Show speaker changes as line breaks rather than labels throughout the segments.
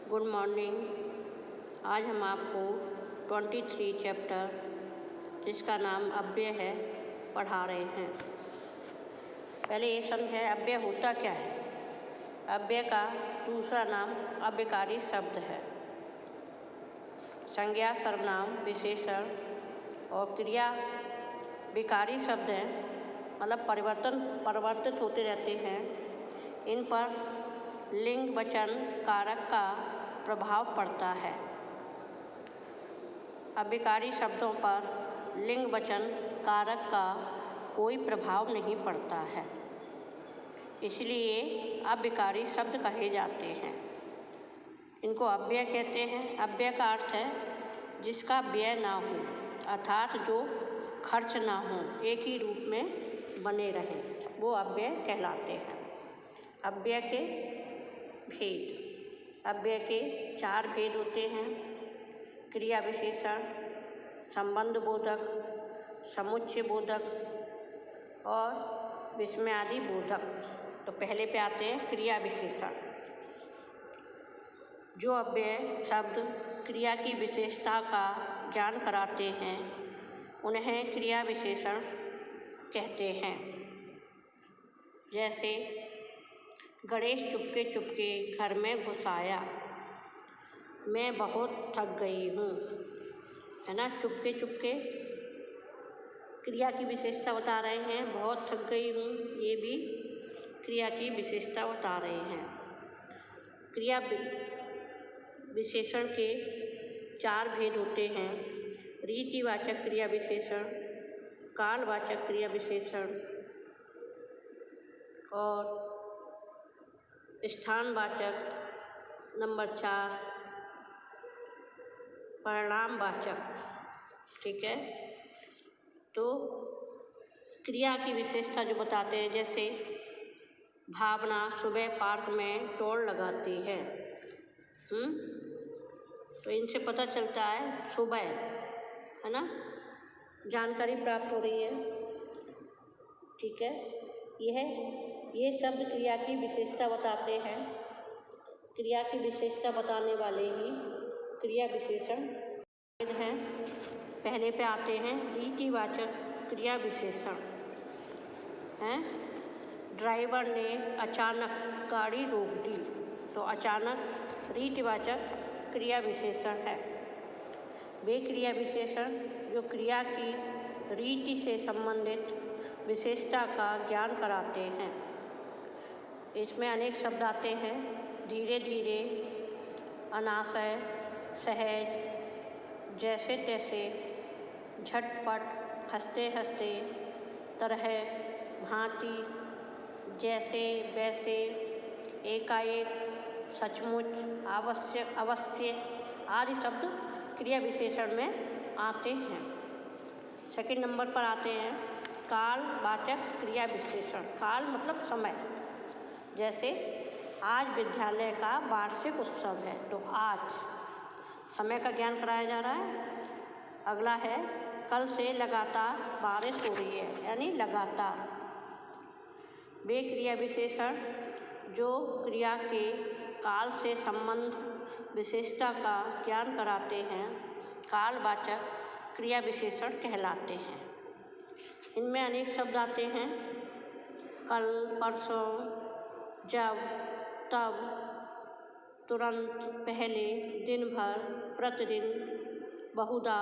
Good morning. आज हम आपको 23 चैप्टर जिसका नाम अव्यय है पढ़ा रहे हैं। पहले ये समझें अव्यय होता क्या है। अव्यय का दूसरा नाम अव्ययकारी शब्द है। संज्ञा, सर्वनाम, विशेषण और क्रिया विकारी शब्द हैं, मतलब परिवर्तित होते रहते हैं। इन पर लिंग वचन कारक का प्रभाव पड़ता है। अव्ययकारी शब्दों पर लिंग वचन कारक का कोई प्रभाव नहीं पड़ता है, इसलिए अव्ययकारी शब्द कहे जाते हैं। इनको अव्यय कहते हैं। अव्यय का अर्थ है जिसका व्यय ना हो, अर्थात जो खर्च ना हो, एक ही रूप में बने रहे, वो अव्यय कहलाते हैं। अव्यय के भेद। अव्यय के 4 भेद होते हैं: क्रिया विशेषण, संबंध बोधक, समुच्चय बोधक और विस्मयादि बोधक। तो पहले पे आते हैं क्रिया विशेषण। जो अव्यय शब्द क्रिया की विशेषता का ज्ञान कराते हैं उन्हें क्रिया विशेषण कहते हैं। जैसे गणेश चुपके चुपके घर में घुस आया, मैं बहुत थक गई हूँ, है ना। चुपके चुपके क्रिया की विशेषता बता रहे हैं। बहुत थक गई हूँ, ये भी क्रिया की विशेषता बता रहे हैं। क्रिया विशेषण के 4 भेद होते हैं: रीतिवाचक क्रिया विशेषण, कालवाचक क्रिया विशेषण और स्थानवाचक। नंबर 4 परिणामवाचक। ठीक है। तो क्रिया की विशेषता जो बताते हैं, जैसे भावना सुबह पार्क में दौड़ लगाती है। तो इनसे पता चलता है सुबह, है ना, जानकारी प्राप्त हो रही है। ठीक है। ये शब्द क्रिया की विशेषता बताते हैं। क्रिया की विशेषता बताने वाले ही क्रिया विशेषण हैं। पहले पे आते हैं रीतिवाचक क्रिया विशेषण हैं। ड्राइवर ने अचानक गाड़ी रोक दी, तो अचानक रीतिवाचक क्रिया विशेषण है। वे क्रिया विशेषण जो क्रिया की रीति से संबंधित विशेषता का ज्ञान कराते हैं। इसमें अनेक शब्द आते हैं: धीरे धीरे, अनाशय, सहज, जैसे तैसे, झटपट, हंसते हंसते, तरह, भांति, जैसे वैसे, एकाएक, सचमुच, आवश्यक, अवश्य आदि शब्द क्रिया विशेषण में आते हैं। सेकंड नंबर पर आते हैं कालवाचक क्रिया विशेषण। काल मतलब समय। जैसे आज विद्यालय का वार्षिक उत्सव है, तो आज समय का ज्ञान कराया जा रहा है। अगला है कल से लगातार बारिश हो रही है, यानी लगातार। वे क्रिया विशेषण जो क्रिया के काल से संबंध विशेषता का ज्ञान कराते हैं कालवाचक क्रिया विशेषण कहलाते हैं। इनमें अनेक शब्द आते हैं: कल, परसों, जब, तब, तुरंत, पहले, दिन भर, प्रतिदिन, बहुधा,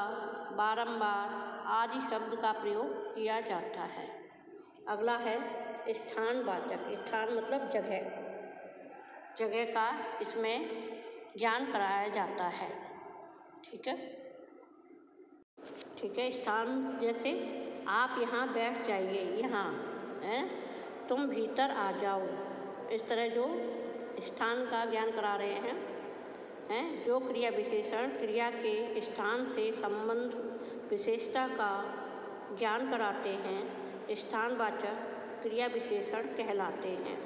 बारंबार आदि शब्द का प्रयोग किया जाता है। अगला है स्थानवाचक। स्थान मतलब जगह। जगह का इसमें ज्ञान कराया जाता है। ठीक है। ठीक है। स्थान जैसे आप यहाँ बैठ जाइए, यहाँ है, तुम भीतर आ जाओ। इस तरह जो स्थान का ज्ञान करा रहे हैं। जो क्रिया विशेषण क्रिया के स्थान से संबंध विशेषता का ज्ञान कराते हैं स्थानवाचक क्रिया विशेषण कहलाते हैं।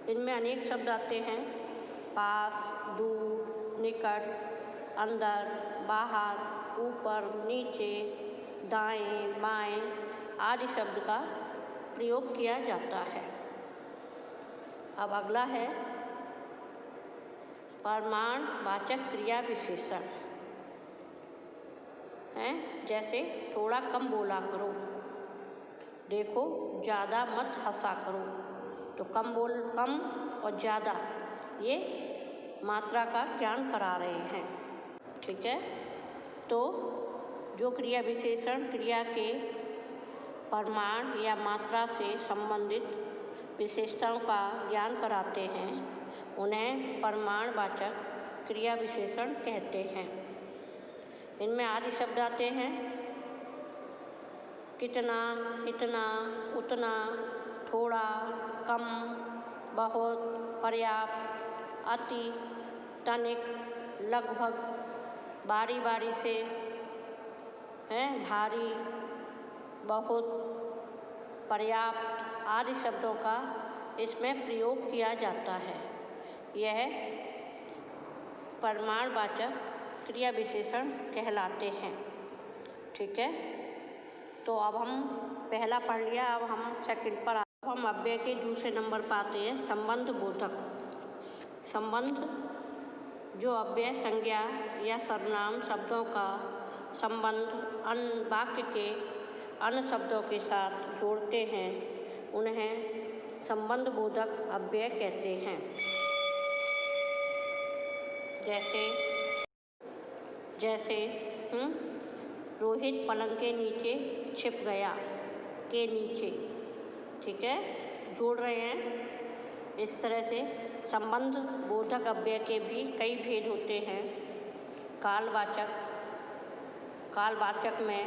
इनमें अनेक शब्द आते हैं: पास, दूर, निकट, अंदर, बाहर, ऊपर, नीचे, दाएं, बाएं आदि शब्द का प्रयोग किया जाता है। अब अगला है प्रमाणवाचक क्रिया विशेषण हैं, जैसे थोड़ा कम बोला करो, देखो ज़्यादा मत हंसा करो। तो कम और ज़्यादा ये मात्रा का ज्ञान करा रहे हैं। ठीक है, तो जो क्रिया विशेषण क्रिया के परिमाण या मात्रा से संबंधित विशेषताओं का ज्ञान कराते हैं, उन्हें परिमाणवाचक क्रिया विशेषण कहते हैं। इनमें आदि शब्द आते हैं कितना, इतना, उतना, थोड़ा, कम, बहुत, पर्याप्त, अति, तनिक, लगभग, बारी बारी से, भारी, बहुत, पर्याप्त आदि शब्दों का इसमें प्रयोग किया जाता है। यह परिमाणवाचक क्रिया विशेषण कहलाते हैं। ठीक है, तो अब हम पहला पढ़ लिया, अब हम सेकंड पर हम अव्यय के दूसरे नंबर पर आते हैं, संबंध बोधक। संबंध जो अव्यय संज्ञा या सर्वनाम शब्दों का संबंध वाक्य के अन्य शब्दों के साथ जोड़ते हैं, उन्हें संबंध बोधक अव्यय कहते हैं। जैसे रोहित पलंग के नीचे छिप गया, के नीचे। ठीक है, जोड़ रहे हैं। इस तरह से संबंध बोधक अव्यय के भी कई भेद होते हैं। कालवाचक में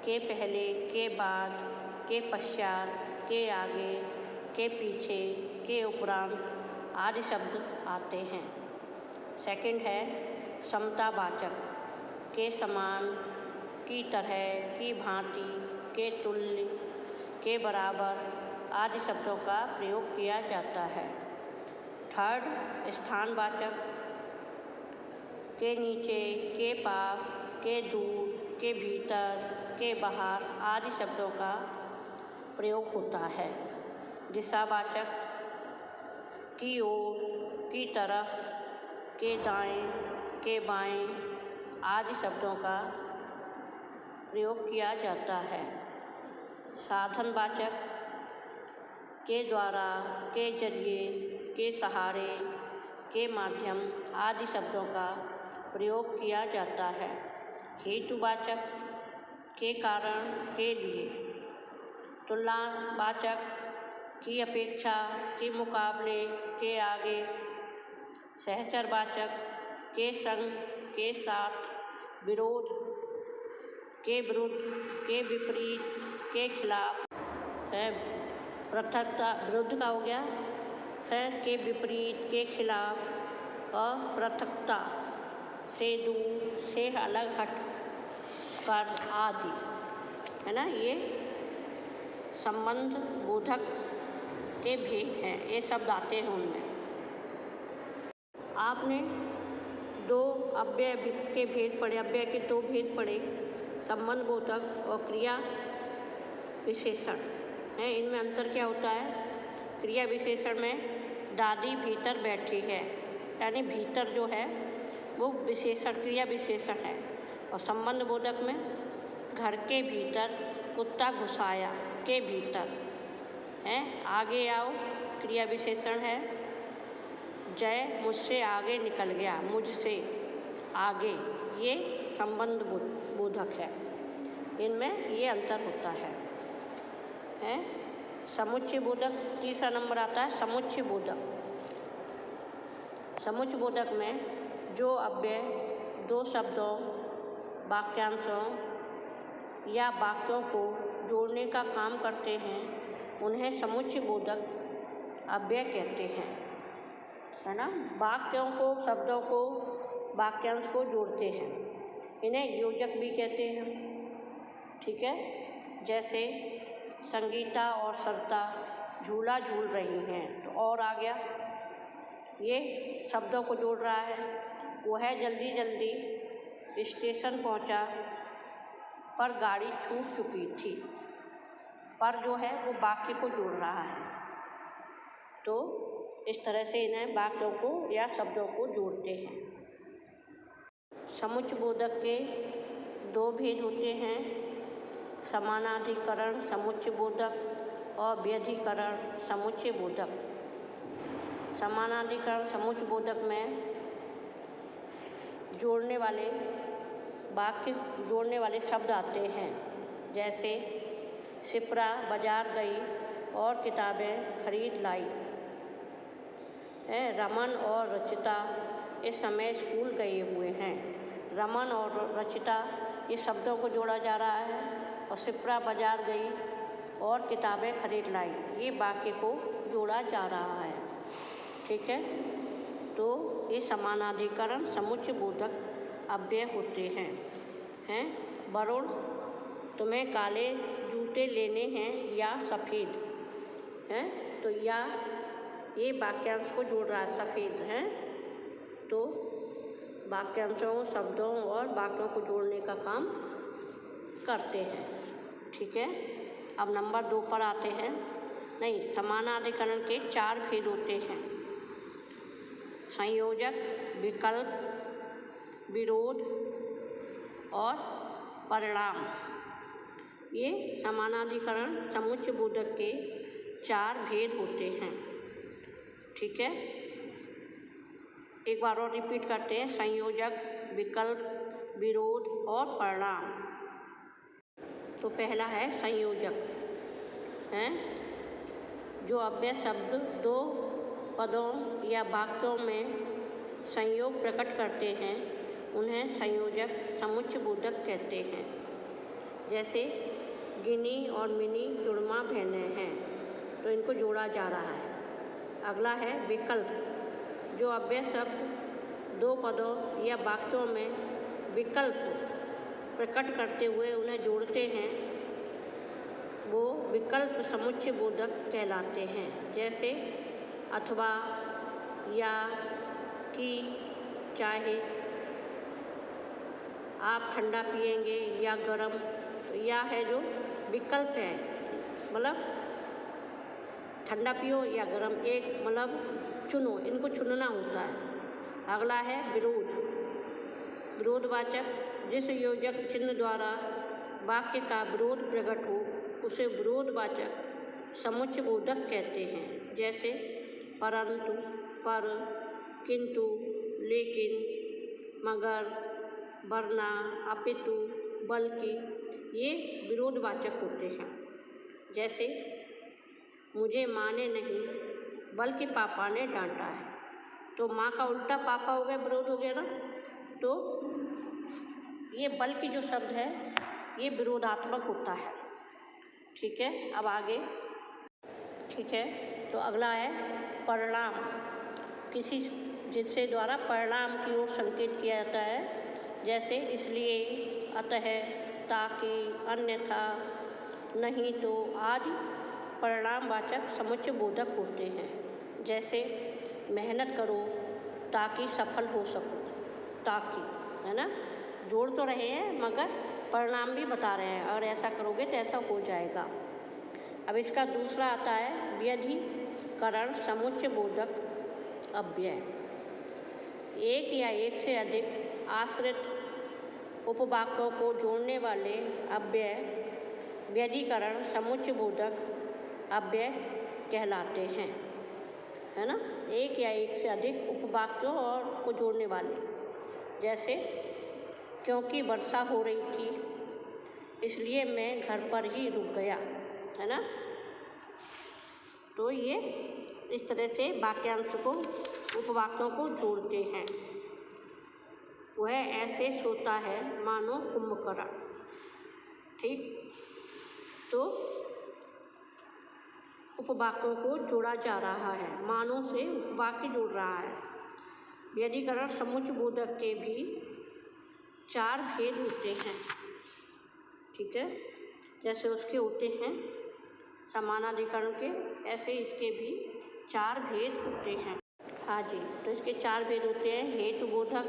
के पहले, के बाद, के पश्चात, के आगे, के पीछे, के उपरांत आदि शब्द आते हैं। सेकंड है समतावाचक, के समान, की तरह, की भांति, के तुल्य, के बराबर आदि शब्दों का प्रयोग किया जाता है। थर्ड स्थानवाचक, के नीचे, के पास, के दूर, के भीतर, के बाहर आदि शब्दों का प्रयोग होता है। दिशावाचक, की ओर, की तरफ, के दाएं, के बाएं आदि शब्दों का प्रयोग किया जाता है। साधनवाचक, के द्वारा, के जरिए, के सहारे, के माध्यम आदि शब्दों का प्रयोग किया जाता है। हेतुवाचक, के कारण, के लिए। तुलनावाचक, की अपेक्षा, के मुकाबले, के आगे। सहचरवाचक, के संग, के साथ। विरोध, के विरुद्ध, के विपरीत, के खिलाफ है। पृथकता विरुद्ध का हो गया है, के विपरीत, के खिलाफ। और पृथकता से दूर, से अलग हट कर आदि, है ना। ये संबंध बोधक के भेद हैं, ये शब्द आते हैं उनमें। आपने दो अव्यय के भेद पढ़े, अव्यय के दो भेद पढ़े, संबंध बोधक और क्रिया विशेषण है। इनमें अंतर क्या होता है? क्रिया विशेषण में दादी भीतर बैठी है, यानी भीतर जो है वो विशेषण क्रिया विशेषण है। और संबंध बोधक में घर के भीतर कुत्ता घुसाया, के भीतर है। आगे आओ क्रिया विशेषण है, जय मुझसे आगे निकल गया, मुझसे आगे, ये संबंध बोधक है। इनमें ये अंतर होता है। समुच्चय बोधक तीसरा नंबर आता है, समुच्चय बोधक। समुच्चय बोधक में जो अव्यय दो शब्दों, वाक्यांशों या वाक्यों को जोड़ने का काम करते हैं, उन्हें समुच्चय बोधक अव्यय कहते हैं, है ना। वाक्यों को, शब्दों को, वाक्यांश को जोड़ते हैं, इन्हें योजक भी कहते हैं। ठीक है, जैसे संगीता और सरिता झूला झूल रही हैं, तो और आ गया, ये शब्दों को जोड़ रहा है। वह जल्दी जल्दी स्टेशन पहुंचा पर गाड़ी छूट चुकी थी, पर जो है वो वाक्य को जोड़ रहा है। तो इस तरह से इन्हें वाक्यों को या शब्दों को जोड़ते हैं। समुच्चय बोधक के दो भेद होते हैं, समानाधिकरण समुच्चय बोधक और व्यधिकरण समुच्चय बोधक। समानाधिकरण समुच्चय बोधक में जोड़ने वाले वाक्य, जोड़ने वाले शब्द आते हैं, जैसे शिप्रा बाजार गई और किताबें खरीद लाई। रमन और रचिता इस समय स्कूल गए हुए हैं। रमन और रचिता ये शब्दों को जोड़ा जा रहा है और शिप्रा बाजार गई और किताबें खरीद लाई ये वाक्य को जोड़ा जा रहा है। ठीक है, तो ये समानाधिकरण समुच्चय बोधक अव्यय होते हैं। वरुण तुम्हें काले जूते लेने हैं या सफ़ेद हैं, तो या ये वाक्यांश को जोड़ रहा है, सफ़ेद हैं, तो वाक्यांशों, शब्दों और वाक्यों को जोड़ने का काम करते हैं। ठीक है, अब नंबर 2 पर आते हैं। नहीं, समानाधिकरण के 4 भेद होते हैं, संयोजक, विकल्प, विरोध और परिणाम। ये समानाधिकरण समुच्चय बोधक के 4 भेद होते हैं। ठीक है, एक बार और रिपीट करते हैं, संयोजक, विकल्प, विरोध और परिणाम। तो पहला है संयोजक, जो अव्यय शब्द 2 पदों या वाक्यों में संयोग प्रकट करते हैं उन्हें संयोजक समुच्चय बोधक कहते हैं। जैसे गिनी और मिनी जुड़वा बहनें हैं, तो इनको जोड़ा जा रहा है। अगला है विकल्प, जो अव्यय शब्द 2 पदों या वाक्यों में विकल्प प्रकट करते हुए उन्हें जोड़ते हैं, वो विकल्प समुच्चय बोधक कहलाते हैं। जैसे अथवा, या, कि, चाहे, आप ठंडा पिएंगे या गरम, तो या है जो विकल्प है, मतलब ठंडा पियो या गरम, एक मतलब चुनो, इनको चुनना होता है। अगला है विरोध, विरोधवाचक, जिस योजक चिन्ह द्वारा वाक्य का विरोध प्रकट हो उसे विरोधवाचक समुच्चय बोधक कहते हैं। जैसे परंतु, पर, किंतु, लेकिन, मगर, वरना, अपितु, बल्कि, ये विरोधवाचक होते हैं। जैसे मुझे माँ ने नहीं बल्कि पापा ने डांटा है, तो माँ का उल्टा पापा हो गया, विरोध हो गया ना। तो ये बल्कि जो शब्द है ये विरोधात्मक होता है। ठीक है, अब आगे। ठीक है, तो अगला है परिणाम, किसी जिससे द्वारा परिणाम की ओर संकेत किया जाता है। जैसे इसलिए, अतः, ताकि, अन्यथा, नहीं तो आदि परिणामवाचक समुच्चय बोधक होते हैं। जैसे मेहनत करो ताकि सफल हो सको, ताकि, है ना, जोड़ तो रहे हैं मगर परिणाम भी बता रहे हैं, अगर ऐसा करोगे तो ऐसा हो जाएगा। अब इसका दूसरा आता है व्यधिकरण समुच्चय बोधक अव्यय। एक या एक से अधिक आश्रित उपवाक्यों को जोड़ने वाले अव्यय व्यधिकरण समुच्चय बोधक अव्यय कहलाते हैं, है ना। एक या एक से अधिक उपवाक्यों और को जोड़ने वाले, जैसे क्योंकि वर्षा हो रही थी इसलिए मैं घर पर ही रुक गया, है ना। तो ये इस तरह से वाक्यांश को, उपवाक्यों को जोड़ते हैं। वह ऐसे सोता है मानो कुंभकर्ण। ठीक, तो उपवाक्यों को जोड़ा जा रहा है, मानो से वाक्य जोड़ रहा है। व्यधिकरण समुच्चय बोधक के भी 4 भेद होते हैं। ठीक है, जैसे उसके होते हैं समानाधिकरण के, ऐसे इसके भी 4 भेद होते हैं। हाँ जी, तो इसके 4 भेद होते हैं। हेतु बोधक,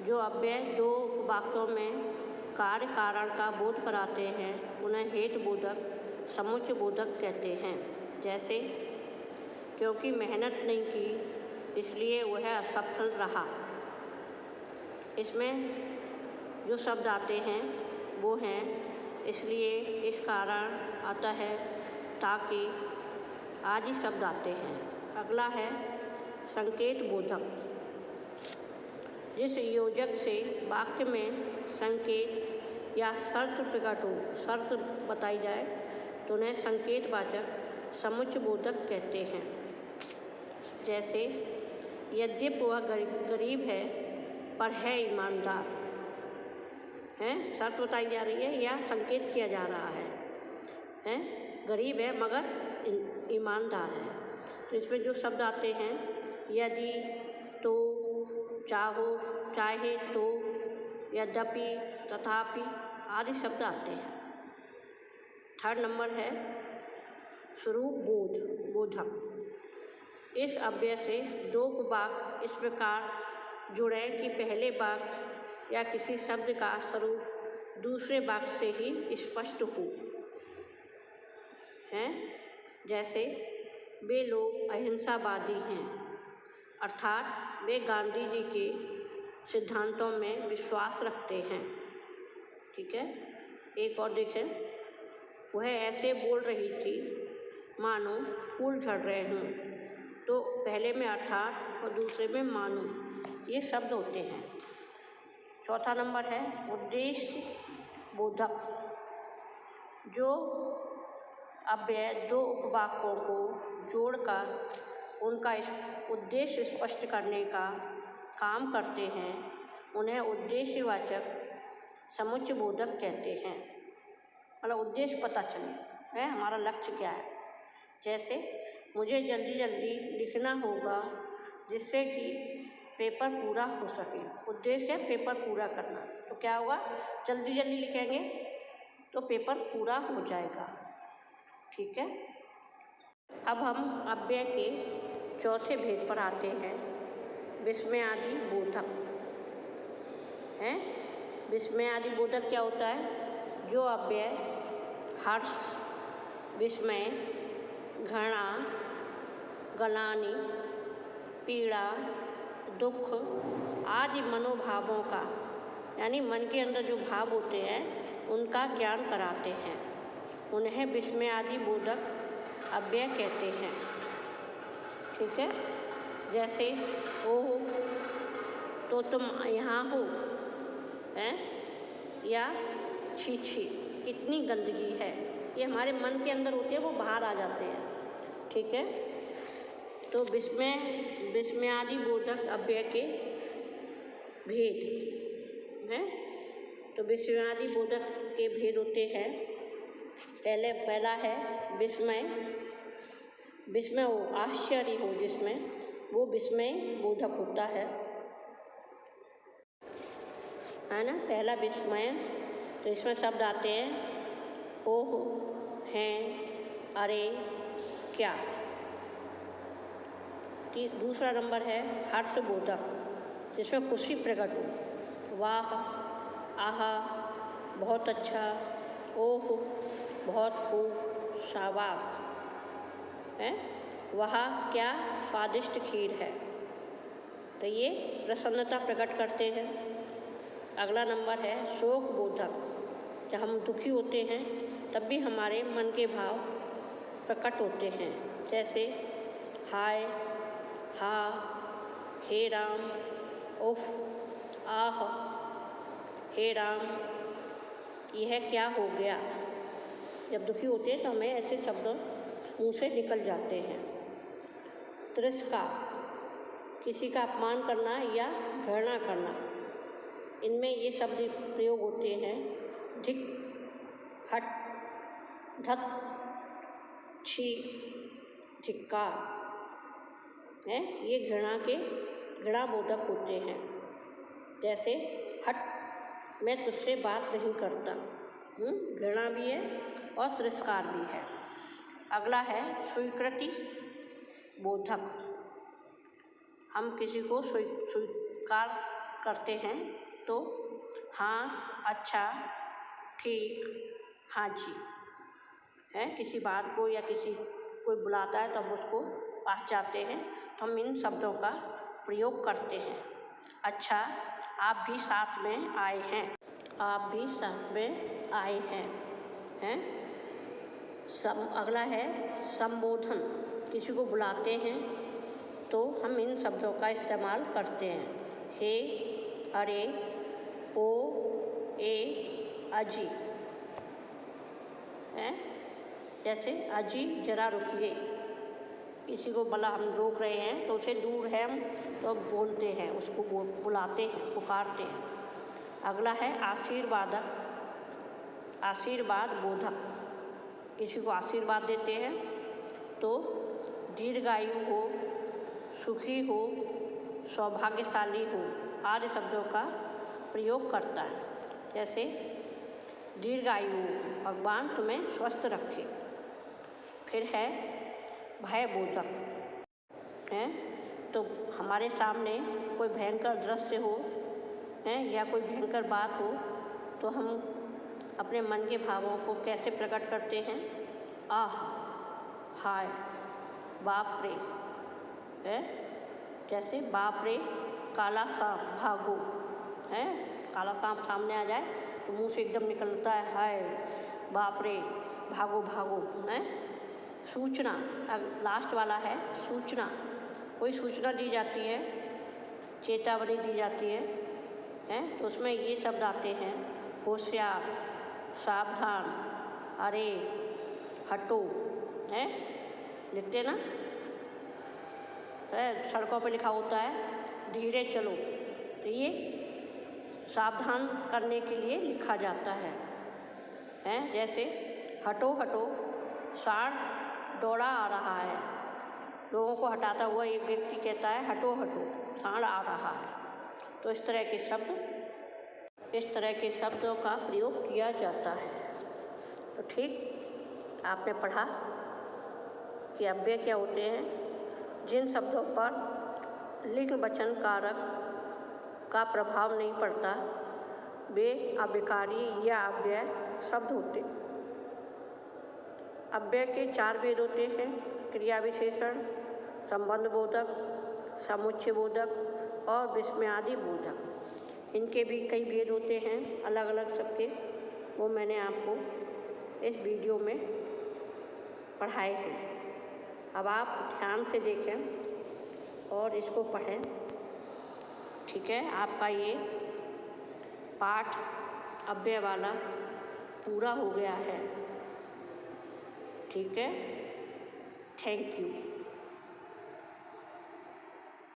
जो अव्यय 2 वाक्यों में कार्य कारण का बोध कराते हैं उन्हें हेतु बोधक समुच्चय बोधक कहते हैं। जैसे क्योंकि मेहनत नहीं की इसलिए वह असफल रहा। इसमें जो शब्द आते हैं वो हैं इसलिए, इस कारण, अतः, ताकि आदि शब्द आते हैं। अगला है संकेत बोधक। जिस योजक से वाक्य में संकेत या शर्त प्रकट हो, शर्त बताई जाए तो उन्हें संकेतवाचक समुच्चय बोधक कहते हैं। जैसे यद्यपि वह गरीब है पर है ईमानदार, है शर्त बताई जा रही है या संकेत किया जा रहा है गरीब है मगर ईमानदार है। तो इसमें जो शब्द आते हैं यदि, तो, चाहो, चाहे तो, यद्यपि, तथापि आदि शब्द आते हैं। थर्ड नंबर है स्वरूप बोधक। इस अव्यय से दो उपवाक्य इस प्रकार जुड़े कि पहले वाक्य या किसी शब्द का स्वरूप दूसरे वाक्य से ही स्पष्ट हो। हैं जैसे वे लोग अहिंसावादी हैं, अर्थात वे गांधी जी के सिद्धांतों में विश्वास रखते हैं। ठीक है, एक और देखें, वह ऐसे बोल रही थी मानो फूल झड़ रहे हों। तो पहले में अर्थात और दूसरे में मानो, ये शब्द होते हैं। चौथा नंबर है उद्देश्य बोधक। जो अव्यय दो उपवाक्यों को जोड़कर उनका उद्देश्य स्पष्ट करने का काम करते हैं उन्हें उद्देश्यवाचक समुच्चय बोधक कहते हैं। मतलब उद्देश्य पता चले है हमारा लक्ष्य क्या है। जैसे मुझे जल्दी जल्दी लिखना होगा जिससे कि पेपर पूरा हो सके। उद्देश्य है पेपर पूरा करना, तो क्या होगा, जल्दी जल्दी लिखेंगे तो पेपर पूरा हो जाएगा। ठीक है, अब हम अव्यय के चौथे भेद पर आते हैं, विस्मयादि बोधक। हैं विस्मयादि बोधक क्या होता है? जो अव्यय हर्ष, विस्मय, घृणा, ग्लानि, पीड़ा, दुख आदि मनोभावों का, यानी मन के अंदर जो भाव होते हैं उनका ज्ञान कराते हैं, उन्हें विस्मयादि बोधक अव्यय कहते हैं। ठीक है, जैसे ओह तो तुम यहाँ हो, हैं, या छी छी कितनी गंदगी है, ये हमारे मन के अंदर होते हैं, वो बाहर आ जाते हैं। ठीक है, तो विस्मयादि बोधक अव्यय के भेद हैं। तो विस्मयादि बोधक के भेद होते हैं, पहला है विस्मय। विस्मय हो, आश्चर्य हो जिसमें, वो विस्मय बोधक होता है ना। पहला विस्मय, तो इसमें शब्द आते हैं ओह, हैं, अरे, क्या। दूसरा नंबर है हर्ष बोधक, जिसमें खुशी प्रकट हो, वाह, आहा, बहुत अच्छा, ओह, बहुत खूब, शाबाश, है, वह क्या स्वादिष्ट खीर है। तो ये प्रसन्नता प्रकट करते हैं। अगला नंबर है शोक बोधक। जब हम दुखी होते हैं तब भी हमारे मन के भाव प्रकट होते हैं, जैसे हाय, हा, हे राम, उफ, आह, हे राम, यह क्या हो गया। जब दुखी होते हैं तो हमें ऐसे शब्द मुँह से निकल जाते हैं। तिरस्कार, किसी का अपमान करना या घृणा करना, इनमें ये शब्द प्रयोग होते हैं धिक, हट, धत, छी, धिक्कार, है, ये घृणा बोधक होते हैं। जैसे हट, मैं तुझसे बात नहीं करता, घृणा भी है और तिरस्कार भी है। अगला है स्वीकृति बोधक। हम किसी को स्वीकार करते हैं तो हाँ, अच्छा, ठीक, हाँ जी, है, किसी बात को या कोई बुलाता है तो हम उसको पास जाते हैं तो हम इन शब्दों का प्रयोग करते हैं। अच्छा, आप भी साथ में आए हैं, आप भी साथ में आए हैं, हैं? अगला है संबोधन। किसी को बुलाते हैं तो हम इन शब्दों का इस्तेमाल करते हैं। हे, अरे, ओ, ए, अजी, हैं? जैसे अजी जरा रुकिए, किसी को भला हम रोक रहे हैं तो उसे दूर है हम तो बोलते हैं, उसको बुलाते हैं, पुकारते हैं। अगला है आशीर्वादक, आशीर्वाद बोधक। किसी को आशीर्वाद देते हैं तो दीर्घायु हो, सुखी हो, सौभाग्यशाली हो आदि शब्दों का प्रयोग करता है। जैसे दीर्घायु, भगवान तुम्हें स्वस्थ रखे। फिर है भयबोधक, है तो हमारे सामने कोई भयंकर दृश्य हो, है या कोई भयंकर बात हो तो हम अपने मन के भावों को कैसे प्रकट करते हैं? आह, हाय, बाप रे, है? जैसे बाप रे, काला सांप, भागो, है? काला सांप सामने आ जाए तो मुंह से एकदम निकलता है हाय, बाप रे, भागो भागो, है? सूचना, लास्ट वाला है सूचना। कोई सूचना दी जाती है, चेतावनी दी जाती है तो उसमें ये शब्द आते हैं होशियार, सावधान, अरे, हटो, है? लिखते ना, है सड़कों पे लिखा होता है धीरे चलो, तो ये सावधान करने के लिए लिखा जाता है। जैसे हटो हटो, सांड दौड़ा आ रहा है, लोगों को हटाता हुआ एक व्यक्ति कहता है हटो हटो, सांड आ रहा है। तो इस तरह के शब्दों का प्रयोग किया जाता है। तो ठीक, आपने पढ़ा कि अव्यय क्या होते हैं। जिन शब्दों पर लिंग वचन कारक का प्रभाव नहीं पड़ता वे अव्ययकारी या अव्यय शब्द होते। अव्यय के 4 भेद होते हैं, क्रिया विशेषण, संबंध बोधक, समुच्चय बोधक और विस्मयादि बोधक। इनके भी कई भेद होते हैं अलग अलग सबके, वो मैंने आपको इस वीडियो में पढ़ाए हैं। अब आप ध्यान से देखें और इसको पढ़ें, ठीक है? आपका ये पाठ अव्यय वाला पूरा हो गया है, ठीक है? Thank you.